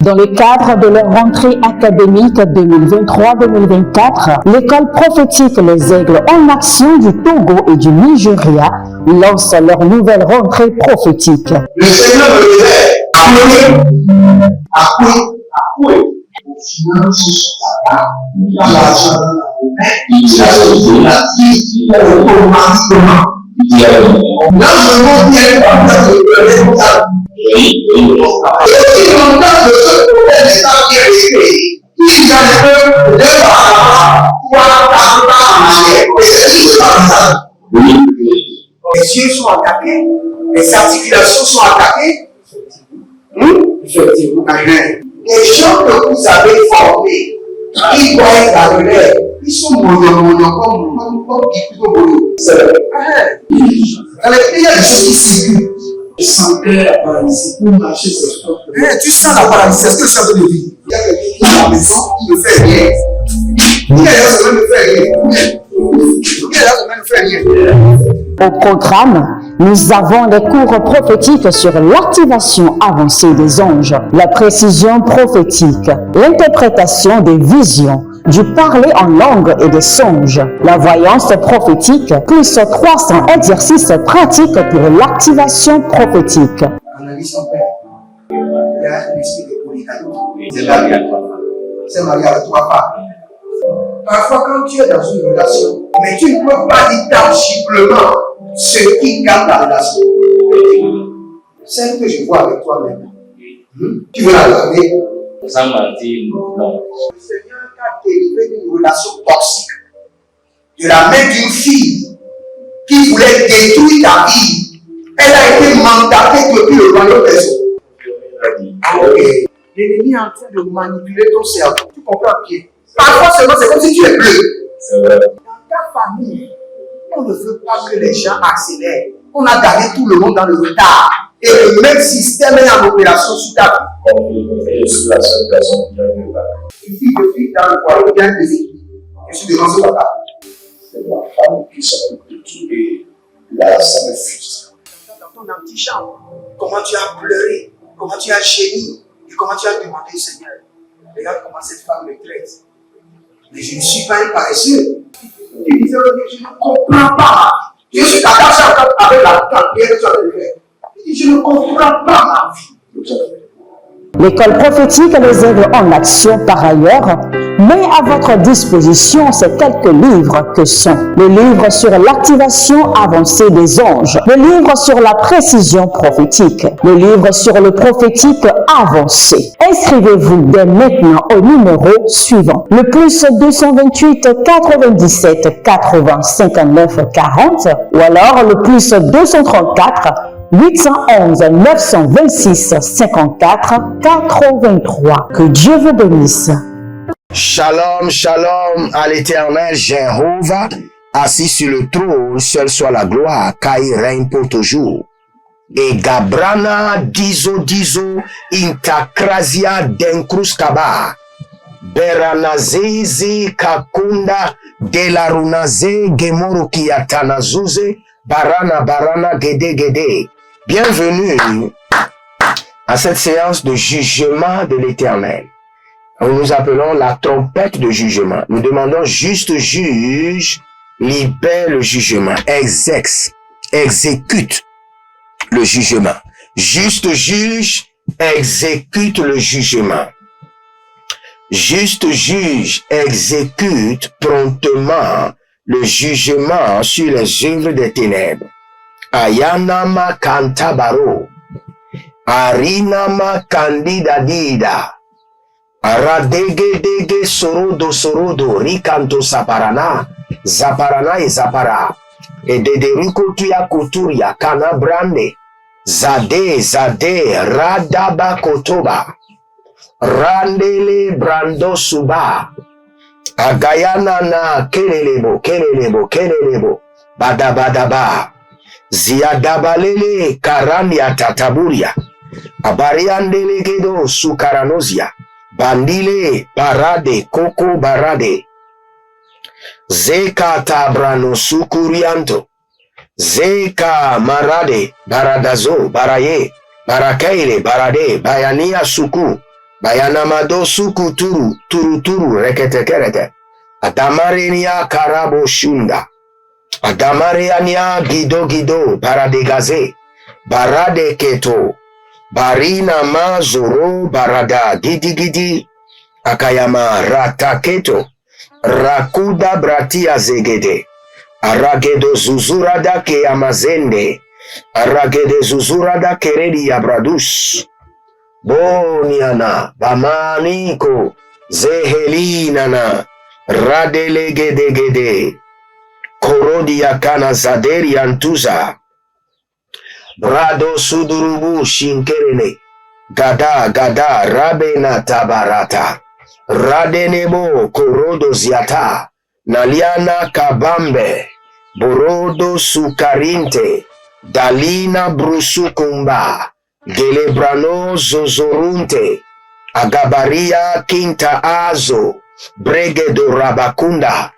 Dans le cadre de leur rentrée académique 2023-2024, l'école prophétique Les Aigles en Action du Togo et du Nigeria lance leur nouvelle rentrée prophétique. Le Seigneur me disait, les yeux sont attaqués, les articulations sont attaquées. Effectivement. Les gens que vous avez formés, qui doivent être dans le lait, ils sont mono, comme plutôt mono. C'est vrai. Il y a des choses qui circulent. Je sentais la paralysie pour marcher sur ce corps. Tu sens la paralysie, c'est ce que je suis en train de dire. Il y a quelqu'un qui est à la maison, qui ne fait rien. Qui est là, ça ne fait rien. Au programme, nous avons des cours prophétiques sur l'activation avancée des anges, la précision prophétique, l'interprétation des visions, du parler en langue et des songes, la voyance prophétique, plus 300 exercices pratiques pour l'activation prophétique. Analyse ton père. Il y a un esprit de polygame. C'est marié à trois femmes. C'est marié à trois femmes. Parfois, quand tu es dans une relation, mais tu ne peux pas dire tangiblement ce qui garde la relation. Celle que je vois avec toi maintenant. Tu veux la garder? Sans mentir, non. Le Seigneur t'a délivré d'une relation toxique. De la main d'une fille qui voulait détruire ta vie. Elle a été mandatée depuis le royaume des eaux. L'ennemi est en train de manipuler ton cerveau. Tu comprends bien? Parfois seulement, c'est comme si tu es bleu. C'est vrai. Dans ta famille, on ne veut pas que les gens accélèrent. On a gardé tout le monde dans le retard. Et le même système est en opération sur ta vie. Je suis la seule personne qui a vu ça. Une fille de fille dans le foyer bien déséquilibrée. Je suis devant ce papa. C'est ma femme qui s'occupe de tout et là, ça me frustre. Dans ton antichambre, comment tu as pleuré, comment tu as gémi et comment tu as demandé au Seigneur. Regarde comment cette femme me traite. Mais je ne suis pas un paresseux. Il disait, je ne comprends pas. Je suis attaché avec la tante que tu as fait. Il dit, je ne comprends pas ma vie. L'école prophétique Les Aigles en Action, par ailleurs, met à votre disposition ces quelques livres que sont le livre sur l'activation avancée des anges, le livre sur la précision prophétique, le livre sur le prophétique avancé. Inscrivez-vous dès maintenant au numéro suivant, le plus 228 97 80 59 40 ou alors le plus 234 811 926 54 83. Que Dieu vous bénisse. Shalom, shalom à l'Éternel Jéhovah, assis sur le trône, seul soit la gloire, car il règne pour toujours. Et Gabrana dizo intakrasia denkruskaba, beranazezi kakunda delarunaze gemoruki atanazuze, barana gede. Bienvenue à cette séance de jugement de l'Éternel. Nous appelons la trompette de jugement. Nous demandons juste juge, libère le jugement, exécute le jugement. Juste juge, exécute le jugement. Juste juge, exécute promptement le jugement sur les œuvres des ténèbres. Ayanama kantabaro, arinama candidadida, aradege sorodo, rikanto zaparana et zapara, et dederiko tuya kuturia kanabrande, zade, radaba kotoba, randele brando suba, agayana na kelelebo, badabadaba, ziadabalele karania tataburia, abariandele gedo sukaranozia, bandile barade koko barade, zeka tabrano sukurianto, zeka marade baradazo baraye, barakaile barade bayania suku, Bayanamado sukuturu, turuturu, reketekerete. Adamarenia karabo shunda. Adamariania gido, paradegaze. Barade keto. Barina mazoro, barada, gidi. Akayama rataketo. Rakuda bratia zegede. Aragedo zuzurada ke amazende. Aragede zuzurada keredi abradus. Boniana, bamaniko, zehelinana, radelegedegede, korodia kana zaderi antuza, brado sudurubu shinkerene, gada, rabena tabarata, radenebo korodo ziata, naliana kabambe, borodo sukarinte, dalina brusukumba, Gelebrano zozorunte, agabaria quinta azo, bregedo rabakunda.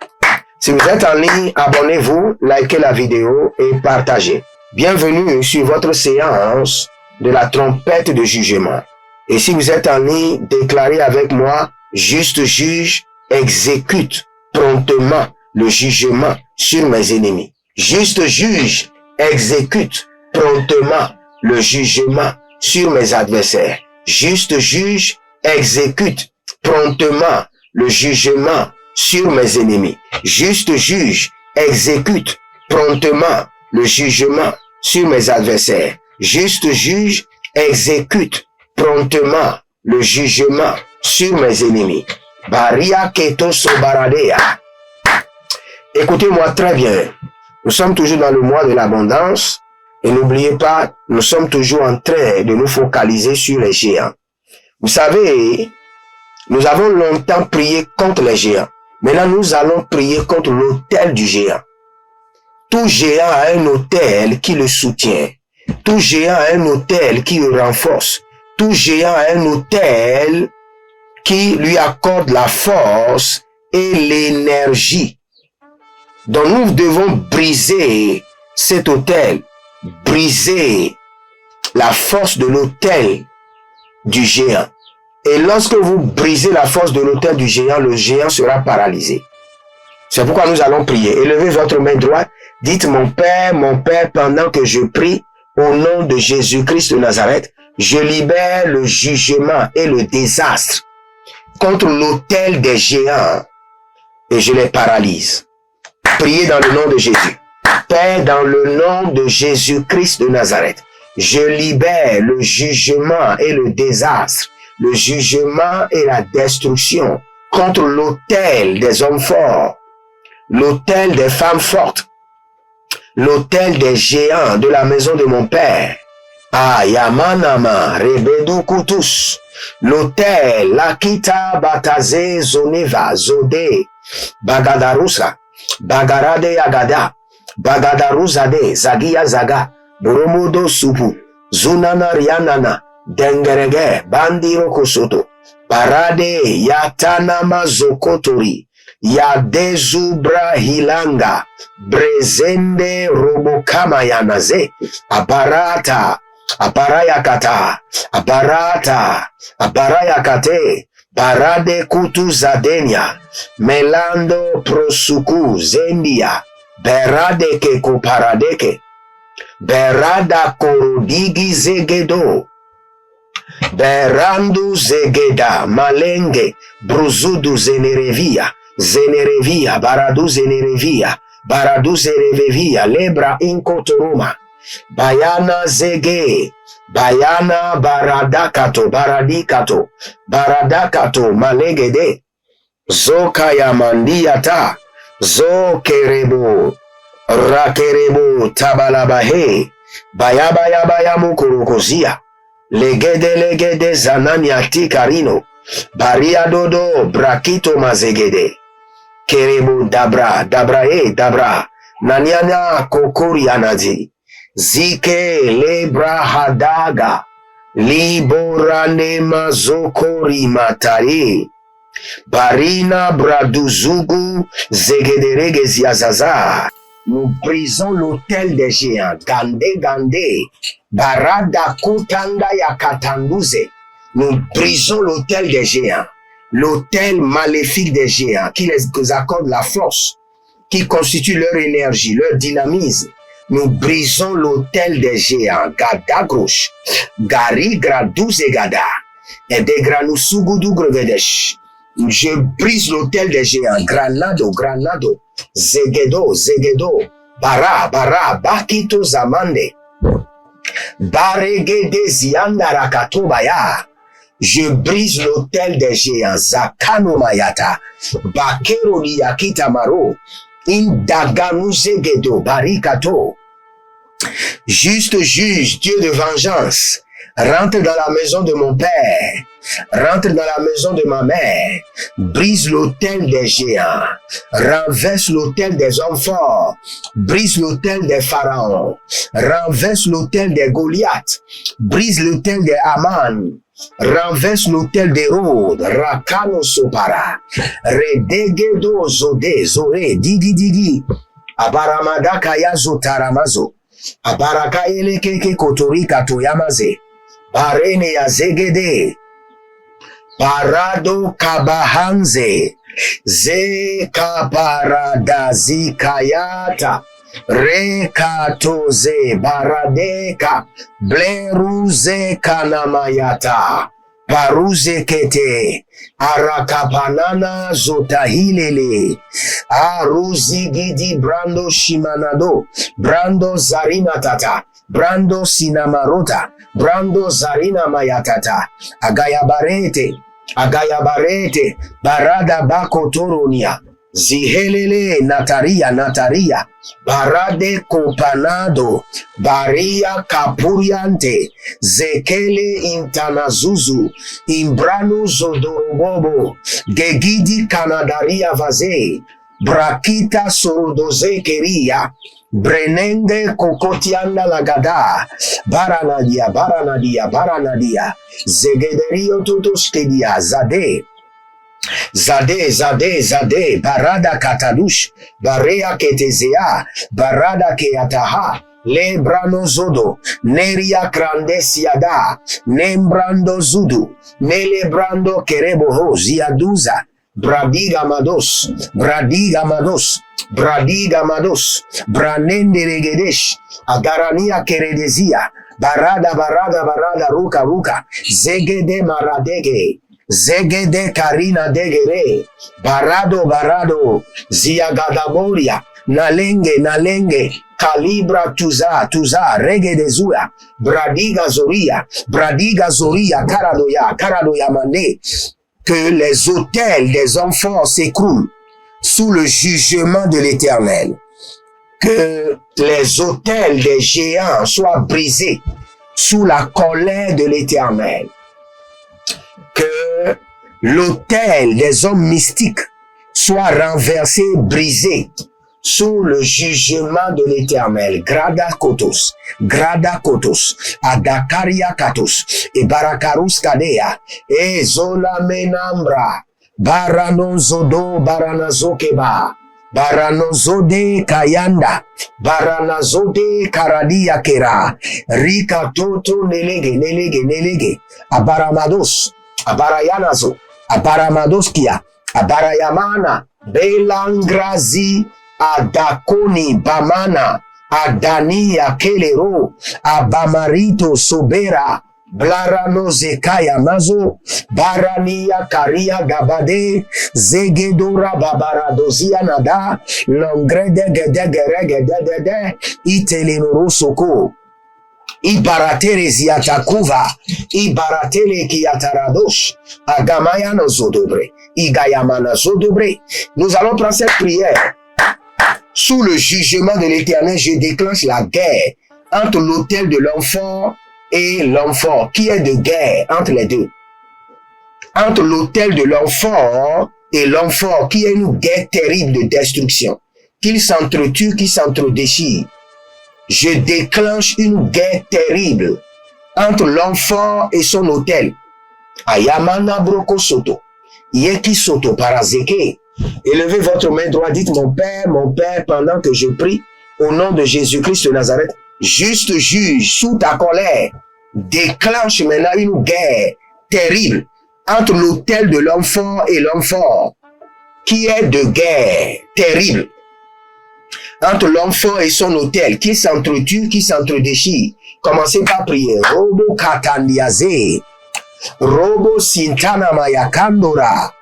Si vous êtes en ligne, abonnez-vous, likez la vidéo et partagez. Bienvenue sur votre séance de la trompette de jugement. Et si vous êtes en ligne, déclarez avec moi, juste juge, exécute promptement le jugement sur mes ennemis. Juste juge, exécute promptement le jugement sur mes adversaires. Juste juge, exécute promptement le jugement sur mes ennemis. Juste juge, exécute promptement le jugement sur mes adversaires. Juste juge, exécute promptement le jugement sur mes ennemis. Baria keto sobaradea. Écoutez-moi très bien. Nous sommes toujours dans le mois de l'abondance. Et n'oubliez pas, nous sommes toujours en train de nous focaliser sur les géants. Vous savez, nous avons longtemps prié contre les géants. Maintenant, nous allons prier contre l'autel du géant. Tout géant a un autel qui le soutient. Tout géant a un autel qui le renforce. Tout géant a un autel qui lui accorde la force et l'énergie. Donc, nous devons briser cet autel. Briser la force de l'autel du géant. Et lorsque vous brisez la force de l'autel du géant, le géant sera paralysé. C'est pourquoi nous allons prier. Élevez votre main droite. Dites, mon Père, pendant que je prie, au nom de Jésus-Christ de Nazareth, je libère le jugement et le désastre contre l'autel des géants et je les paralyse. Priez dans le nom de Jésus. Père, dans le nom de Jésus-Christ de Nazareth, je libère le jugement et le désastre, le jugement et la destruction contre l'autel des hommes forts, l'autel des femmes fortes, l'autel des géants de la maison de mon Père. Ayamanama, Rebedu Kutus, l'autel, Lakita, Bataze, Zoneva, Zode, Bagadarusa, Bagarade Agada, Bagadaruzade, Zagia Zaga, Bromodo Supu, Zunana Rianana, Dengerege, Bandiro Kosoto, Parade, Yatanama Zokotori, Yadezubra Hilanga, Brezende Robokama Yanaze, Aparata, Aparayakata, Aparata, Aparayakate, Parade Kutu Zadenia, Melando Prosuku Zendia, Beradeke Koparadeke, Berada Korodigi Zegedo, Berandu Zegeda, Malenge, Bruzudu Zenerevia, Baradu Zenerevia, Baradu Zerevevia, Lebra Inkotoruma, Bayana Zege, Bayana Baradakato, Baradakato, Malegede, Zokaya Mandiata, Zokerebo, Rakerebo, Tabalabahe, Bayabayabayamu Kurukozia, Legede Zananiati Karino, Baria Dodo, Brakito Mazegede, Kerebo Dabra, Nanyana Kokorianazi, Zike Lebra Hadaga, Liboranema Zokori Matari, Barina Braduzugu Zegederege Ziazaza. Nous brisons l'autel des géants. Gande, Barada Kutanda Yakatanduze. Nous brisons l'autel des géants, l'autel maléfique des géants qui les accorde la force, qui constitue leur énergie, leur dynamisme. Nous brisons l'autel des géants, Gadagrosh, Gari Gradouz et Gada, et des Granousougudou Grevedesh. Je brise l'autel des géants, Granado, Granado, Zegedo, Zegedo, Bara, Bakito Zamande, Baregede Ziandarakatobaya. Je brise l'autel des géants, Zakano Mayata, Bakero Liyakita Maro, Indaganu Zegedo, Barikato. Juste juge, Dieu de vengeance, rentre dans la maison de mon père, rentre dans la maison de ma mère, brise l'autel des géants, renverse l'autel des hommes forts, brise l'autel des pharaons, renverse l'autel des Goliaths, brise l'autel des Aman, renverse l'autel des Rhodes, Rakano Sopara, Redegedo Zode, Zore, Digi, Abaramada Kaya Zotaramazo, Abaraka Elekeke Kotori Katoyamaze, Barene ya Zegede, Parado Kabahanze, Zekaparadazi Kayata, Rekatoze Baradeka, Bleruze Kanamayata, Paruze Kete, Arakapanana Zotahilele, Aruzigidi Brando Shimanado, Brando Zarinatata, Brando Sinamarota, Brando Zarina Mayatata, Agayabarete, Barada Bakotoronia, Zihelele Nataria, Barade Kopanado, Baria Kapuriante, Zekele Intanazuzu, Imbrano Zodorobobo, Gegidi Kanadaria Vaze, Brakita Sorodoze Keria, Brenenge Kokotianda Lagada, Baranadia, Zegederio Tutoskedia, Zade, Barada Katadush, Barea Ketezea, Barada Keataha, Lebrano Zodo, Neria Crandesiada, Nembrando Zudu, Nelebrando Kereboho, Ziaduza, Bradiga Mados, Branende Regedesh, Agarania Keredezia, Barada, Ruka, Zegede Maradege, Zegede Karina Degere, Barado, Ziagadaboria, Nalenge, Calibra Tuza, Regedezua, Bradiga Zoria, Karadoya Mande, que les autels des hommes forts s'écroulent sous le jugement de l'Éternel, que les autels des géants soient brisés sous la colère de l'Éternel, que l'autel des hommes mystiques soit renversé, brisé sous le jugement de l'Éternel. Grada Kotos, Adakaria Katos, et Barakarus Kadea, et Zola Menambra, Baranozodo, Baranazokeba, Baranozode Kayanda, Baranazode Karadia Kera, Rika Toto Nelege, Abaramados, Abarayanazo, Abaramadoskia, Abarayamana, Belangrazi, Adakoni, Bamana, Adania Kelero, Abamarito Sobera, Blarano Zekaya Mazo, Barania Karia Gabade, Zegedora Babaradozia Nada, Longrede Gedegede, Itelenoro Soko, Ibaratele Ziatakuva, Ibaratele Kiataradosh, Agamayano Zodobre, Igayamana Zodobre. Nous allons prendre cette prière. Sous le jugement de l'Éternel, je déclenche la guerre entre l'autel de l'homme fort et l'homme fort. Qui est de guerre entre les deux? Entre l'autel de l'homme fort et l'homme fort, qui est une guerre terrible de destruction. Qu'ils s'entretuent, qu'ils s'entredéchirent. Je déclenche une guerre terrible entre l'homme fort et son autel. Ayamana Broko Soto, Yeki Soto Parazeke. Élevez votre main droite, dites mon Père, pendant que je prie, au nom de Jésus-Christ de Nazareth, juste juge, sous ta colère, déclenche maintenant une guerre terrible entre l'autel de l'homme fort et l'homme fort, qui est de guerre terrible entre l'homme fort et son autel, qui s'entretue, qui s'entredéchire. Commencez par prier. Robo katandiaze, robo sintana mayakandora,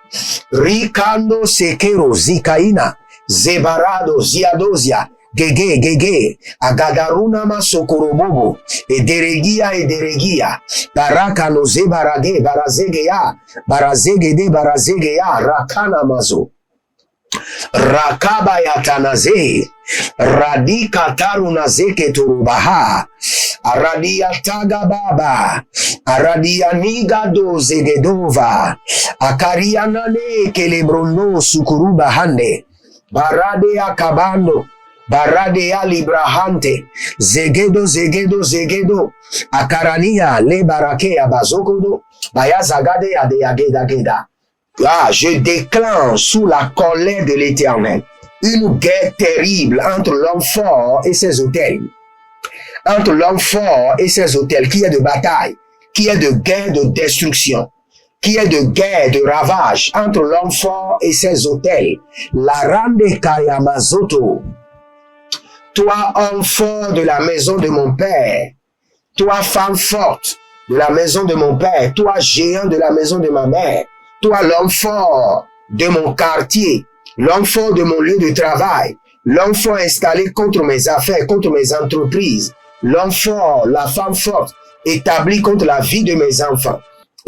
rikando sekero zikaina, zebarado ziadozia, gege, agadaruna masokorobobo, ederegia, barakano zebarage, barazegeya, rakana mazo. Rakaba yatanaze, radika tarunazeke turubaha, aradia tagababa, aradia nigado zegedova, akarianane kelebrono sukuruba hande, barade akabando, barade alibrahante, zegedo, akarania le barake abazokodo, bayazagade adeyageda. Ah, je déclenche sous la colère de l'Éternel une guerre terrible entre l'homme fort et ses autels. Entre l'homme fort et ses autels, qui est de bataille, qui est de guerre de destruction, qui est de guerre de ravage, entre l'homme fort et ses autels. La rande kayamazoto. Toi, homme fort de la maison de mon père, toi, femme forte de la maison de mon père, toi, géant de la maison de ma mère, toi, l'homme fort de mon quartier, l'homme fort de mon lieu de travail, l'homme fort installé contre mes affaires, contre mes entreprises, l'homme fort, la femme forte, établi contre la vie de mes enfants,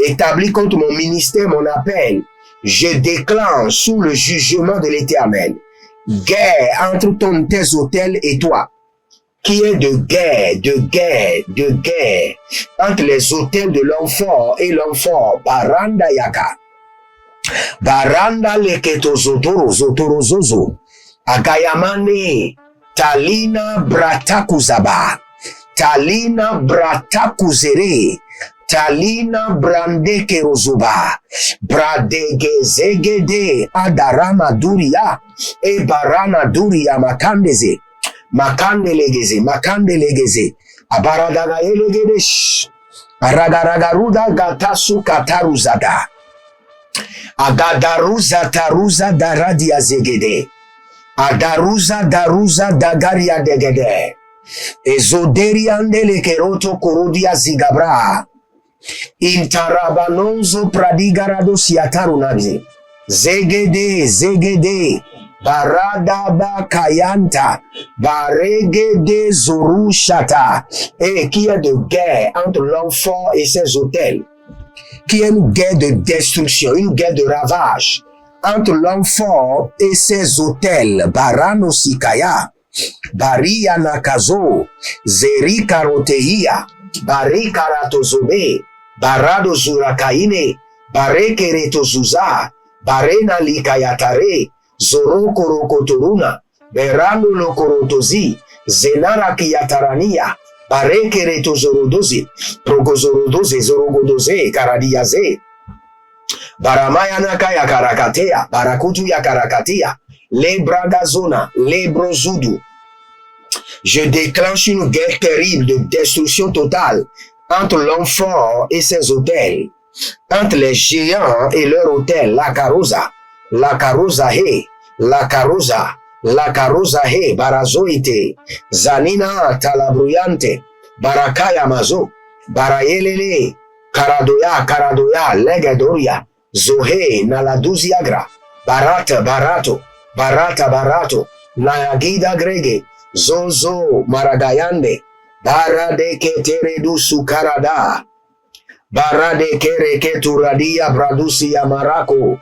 établi contre mon ministère, mon appel, je déclenche sous le jugement de l'Éternel, guerre entre tes autels et toi, qui est de guerre, entre les autels de l'homme fort et l'homme fort, Baranda Yaka. Baranda leketo zotorozozo, agayamane, talina bratakuzaba, talina bratakuzere, talina brandeke rozuba, bradegezegede adarama duria, e barana duria makandeze, makandelegeze, abaradagaelegedesh, aragaragaruda gatasu kataruzada, agadaruza taruza daradia zegede, adaruza daruza dagaria degede, ezoderiande lekeroto korodia zigabra, intarabanonzo pradigarado siatarunazi, zegede, baradaba kayanta, baregede zorushata, et qui est de guerre entre l'homme fort et ses autels, qui est une guerre de destruction, une guerre de ravage entre l'homme fort et ses autels, Barano Sikaya, Baria Nakazo, Zeri Karoteia, Bari Karatozobe, Barado Zurakaine, Bare Keretozuza, Barena Likayatare, Zoro Korokotoruna, Berando Lokorotozi, Zenara Kiyatarania, Bare Keretozorodozi, Progozorodoze, Zorogodoze, Karadiaze, Baramayana Kaya Karakatea, Barakutu ya Karakatea, Lebragazona, Lebrozudu. Je déclenche une guerre terrible de destruction totale entre l'homme fort et ses autels, entre les géants et leur autel, la carosa he, la carosa he, barazoite, zanina talabruyante, barakaya mazo, barayelele, karadoya, legadoria, zohe, naladuziagra, barato, nayagida grege, zozo, maragayande, barade keteredu sukarada, barade kereke turadia bradusi yamarako,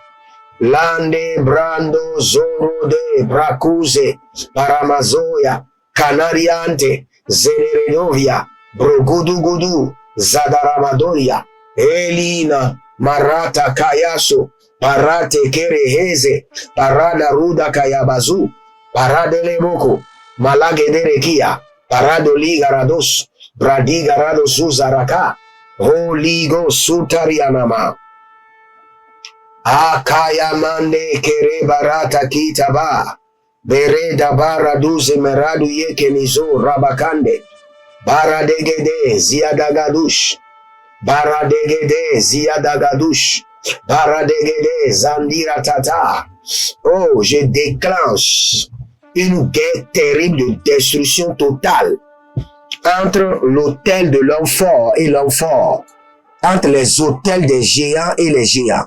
lande brando zoro de brakuze, paramazoya, canariante, zeneredovia, brogudugudu, zadaramadoria, elina, marata kayaso, parate kereheze, parada ruda kayabazu, parade leboko, malagederekia, parado ligarados, bradigarados uzaraka, holigo sutarianama. Akayamande kere barata kitaba, bereda bara duze meradu yeke nizo rabakande, baradegede ziadagadush, Baradegede Ziadagadouche, Baradegede Zandiratata. Oh, je déclenche une guerre terrible de destruction totale entre l'autel de l'homme fort et l'homme fort, entre les autels des géants et les géants.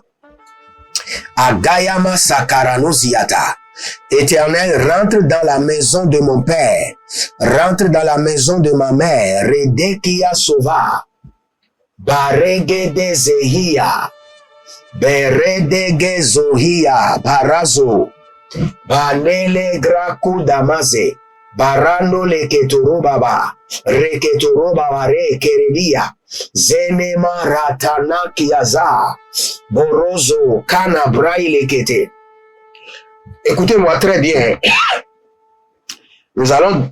Agayama Sakarano Ziata. Éternel, rentre dans la maison de mon père, rentre dans la maison de ma mère, Redekia Sova, Baregede Zehia, Beredege Zohia, Barazo, Banele Graku Damaze, Barano Leketoro Baba, Reketoro Babare Keredia, Zenema Ratana Kiaza, Borozo, Kanabrai Lekete. Écoutez-moi très bien. Nous allons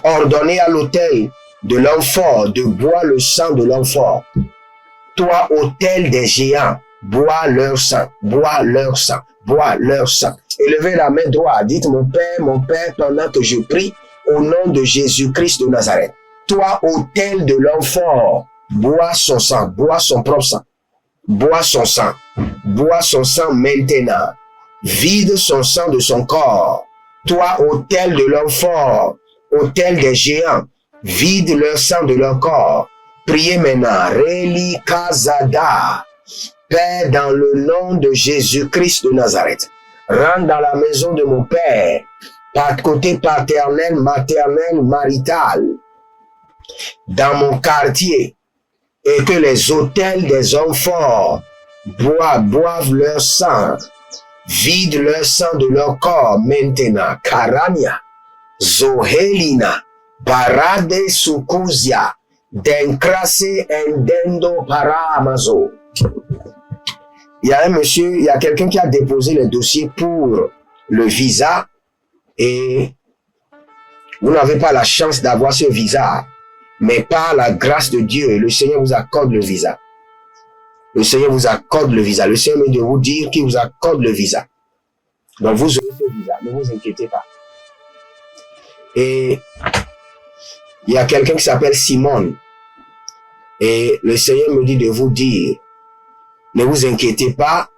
ordonner à l'autel de l'homme fort de boire le sang de l'homme fort. Toi, autel des géants, bois leur sang, bois leur sang, bois leur sang. Élevez la main droite, dites mon Père, pendant que je prie au nom de Jésus-Christ de Nazareth. Toi, autel de l'homme fort, bois son sang, bois son propre sang, bois son sang maintenant. Vide son sang de son corps. Toi, autel de l'homme fort, autel des géants, vide leur sang de leur corps. Priez maintenant. Reli Kazada. Père, dans le nom de Jésus-Christ de Nazareth, rentre dans la maison de mon Père, par côté paternel, maternel, marital, dans mon quartier, et que les autels des hommes forts boivent leur sang, vide leur sang de leur corps maintenant. Karania, Zohelina, Barade Sukuzia, Denkrase Endendo para Amazo. Il y a un monsieur, il y a quelqu'un qui a déposé le dossier pour le visa et vous n'avez pas la chance d'avoir ce visa, mais par la grâce de Dieu, le Seigneur vous accorde le visa. Le Seigneur vous accorde le visa. Le Seigneur vient de vous dire qu'il vous accorde le visa. Donc vous aurez ce visa, ne vous inquiétez pas. Et il y a quelqu'un qui s'appelle Simone. Et le Seigneur me dit de vous dire, ne vous inquiétez pas,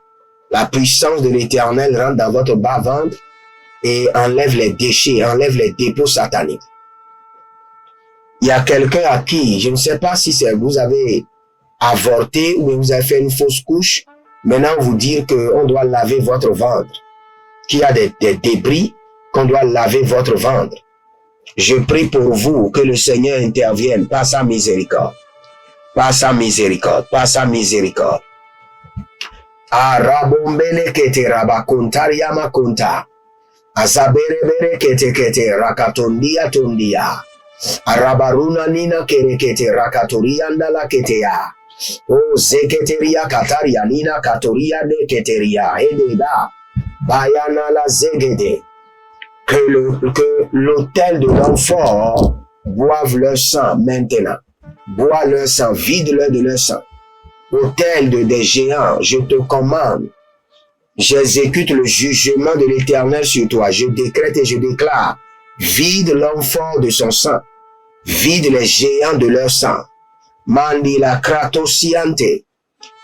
la puissance de l'Éternel rentre dans votre bas-ventre et enlève les déchets, enlève les dépôts sataniques. Il y a quelqu'un à qui, je ne sais pas si c'est vous avez avorté ou vous avez fait une fausse couche, maintenant vous dire qu'on doit laver votre ventre, qu'il y a des débris, qu'on doit laver votre ventre. Je prie pour vous que le Seigneur intervienne par sa miséricorde, par sa miséricorde, par sa miséricorde. Arabombele kete rabakuntaria makunta, azaberebere kete rakatondia tondia, arabaruna nina kete rakatoria ndala ketea. O zeketeria kataria nina katoria de keteria ededa bayana la zegede. Que l'autel de l'homme fort boive leur sang maintenant. Bois leur sang, vide-leur de leur sang. Autel des géants, je te commande. J'exécute le jugement de l'Éternel sur toi. Je décrète et je déclare. Vide l'homme fort de son sang. Vide les géants de leur sang. Mandi la kratosiante,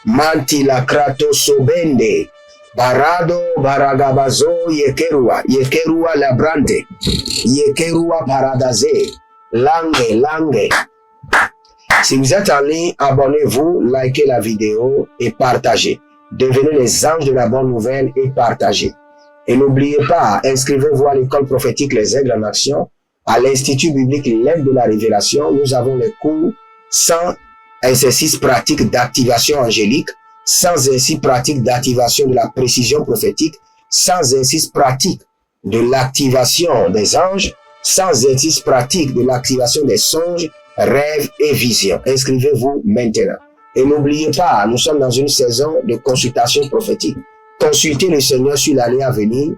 manti la kratosobende, barado baragabazo yekerua labrante, yekerua paradaze, langue. Si vous êtes en ligne, abonnez-vous, likez la vidéo et partagez. Devenez les anges de la bonne nouvelle et partagez. Et n'oubliez pas, inscrivez-vous à l'école prophétique Les Aigles en Action, à l'Institut biblique L'Aigle de la Révélation. Nous avons les cours sans exercice pratique d'activation angélique, sans exercice pratique d'activation de la précision prophétique, sans exercice pratique de l'activation des anges, sans exercice pratique de l'activation des songes, rêves et visions. Inscrivez-vous maintenant. Et n'oubliez pas, nous sommes dans une saison de consultation prophétique. Consultez le Seigneur sur l'année à venir.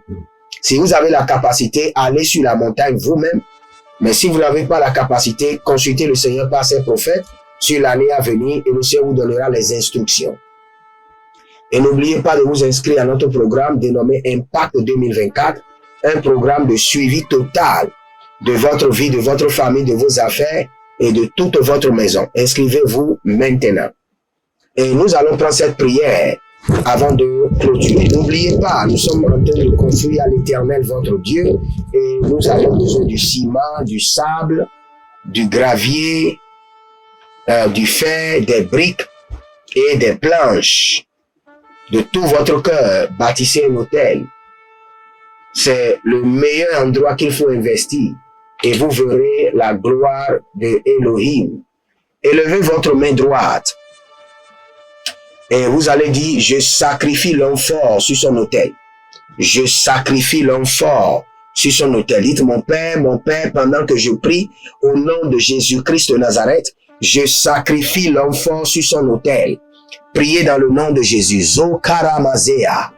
Si vous avez la capacité, allez sur la montagne vous-même. Mais si vous n'avez pas la capacité, consultez le Seigneur par ses prophètes sur l'année à venir et le Seigneur vous donnera les instructions. Et n'oubliez pas de vous inscrire à notre programme dénommé Impact 2024, un programme de suivi total de votre vie, de votre famille, de vos affaires et de toute votre maison. Inscrivez-vous maintenant. Et nous allons prendre cette prière avant de clôturer. N'oubliez pas, nous sommes en train de construire à l'Éternel votre Dieu et nous avons besoin du ciment, du sable, du gravier, du fer, des briques et des planches. De tout votre cœur, bâtissez un hôtel. C'est le meilleur endroit qu'il faut investir et vous verrez la gloire de Elohim. Élevez votre main droite et vous allez dire, je sacrifie l'homme fort sur son autel. Je sacrifie l'homme fort sur son autel. Dites, mon Père, pendant que je prie au nom de Jésus-Christ de Nazareth, je sacrifie l'homme fort sur son autel. Priez dans le nom de Jésus. Zokaramazea.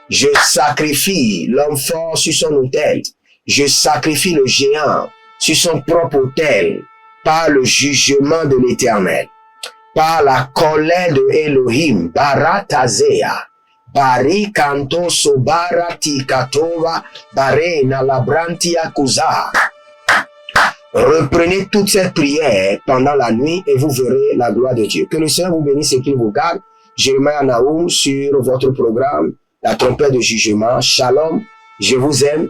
Je sacrifie l'homme fort sur son autel. Je sacrifie le géant sur son propre autel par le jugement de l'Éternel, par la colère de Elohim. Baratazea. Bari kanto sobarati katova bare nalabrantia kuza. Reprenez toute cette prière pendant la nuit et vous verrez la gloire de Dieu. Que le Seigneur vous bénisse et qu'il vous garde. Jérémie Naoum sur votre programme, la trompette de jugement. Shalom, je vous aime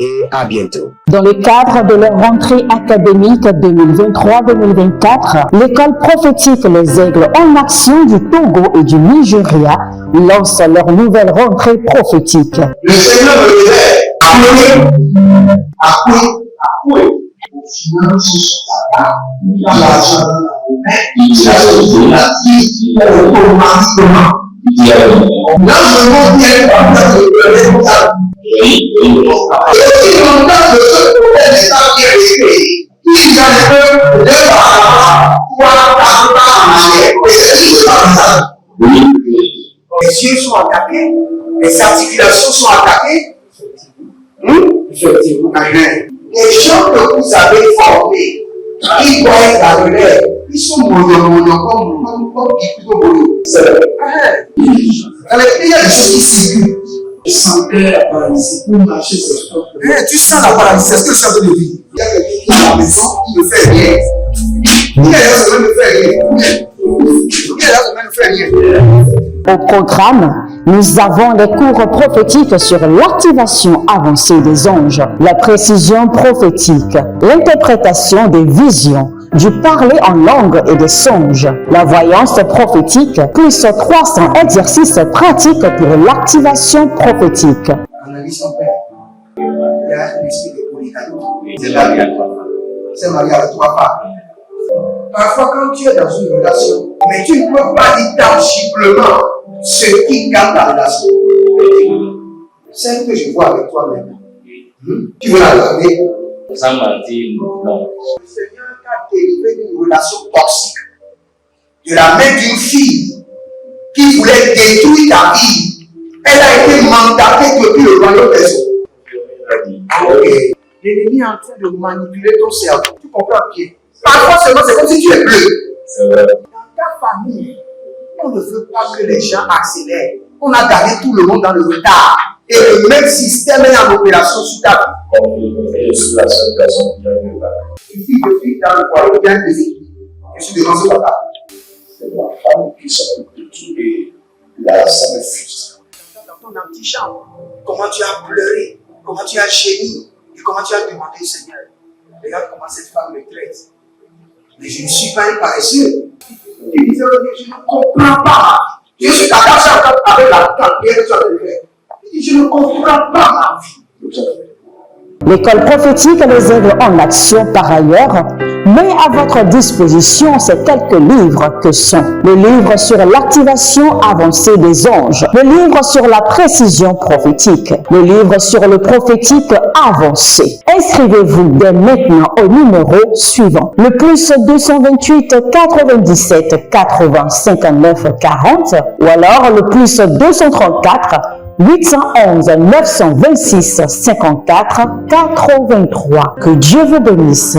et à bientôt. Dans le cadre de leur rentrée académique 2023-2024, l'école prophétique Les Aigles en Action du Togo et du Nigeria lance leur nouvelle rentrée prophétique. Le Seigneur me disait, finances l'argent, automatiquement. Là, je vois bien et aussi longtemps que ce problème n'est pas bien réglé, il y a un peu de les yeux sont attaqués, les articulations sont attaquées. Effectivement. Les gens que vous avez formés, qui doivent être la relève, ils sont mono comme plutôt mono. C'est vrai. Il y a des choses qui circulent. Je sentais la paralysie pour marcher sur ce corps. Tu sens la paralysie, c'est ce que je suis en train de dire. Il y a quelqu'un qui est à la maison, qui ne fait rien. Qui est là, ça ne fait rien. Qui est là, ça ne fait rien. Au programme, nous avons des cours prophétiques sur l'activation avancée des anges, la précision prophétique, l'interprétation des visions, du parler en langue et des songes, la voyance prophétique, plus 300 exercices pratiques pour l'activation prophétique. Analyse ton père. Il y a un esprit de polygamie. C'est marié à trois femmes. C'est marié à trois femmes. Parfois, quand tu es dans une relation, mais tu ne peux pas dire tangiblement ce qui garde la relation. Celle que je vois avec toi maintenant. Tu veux la garder? Sans mentir, non. Le Seigneur t'a délivré d'une relation toxique. De la main d'une fille qui voulait détruire ta vie. Elle a été mandatée depuis le royaume des eaux. Ok. L'ennemi est en train de manipuler ton cerveau. Tu comprends bien? Parfois seulement, c'est comme si tu es bleu. Dans ta famille, on ne veut pas que les gens accélèrent. On a gardé tout le monde dans le retard. Et le même système est en opération sur ta vie. Je suis la seule personne qui a vu ça. Une fille de fille dans le foyer bien déséquilibré. Je suis devant ce papa. C'est ma femme qui s'occupe de tout et là, ça me frustre. Dans ton antichambre, comment tu as pleuré, comment tu as gémi et comment tu as demandé au Seigneur. Regarde comment cette femme me traite. Mais je ne suis pas un paresseux. Il disait, je ne comprends pas. Je suis attaché avec la tante que tu as fait. Il dit, je ne comprends pas ma vie. L'école prophétique Les Aigles en Action, par ailleurs, met à votre disposition ces quelques livres que sont le livre sur l'activation avancée des anges, le livre sur la précision prophétique, le livre sur le prophétique avancé. Inscrivez-vous dès maintenant au numéro suivant, le plus 228 97 80 59 40 ou alors le plus 234 811 926 54 83. Que Dieu vous bénisse.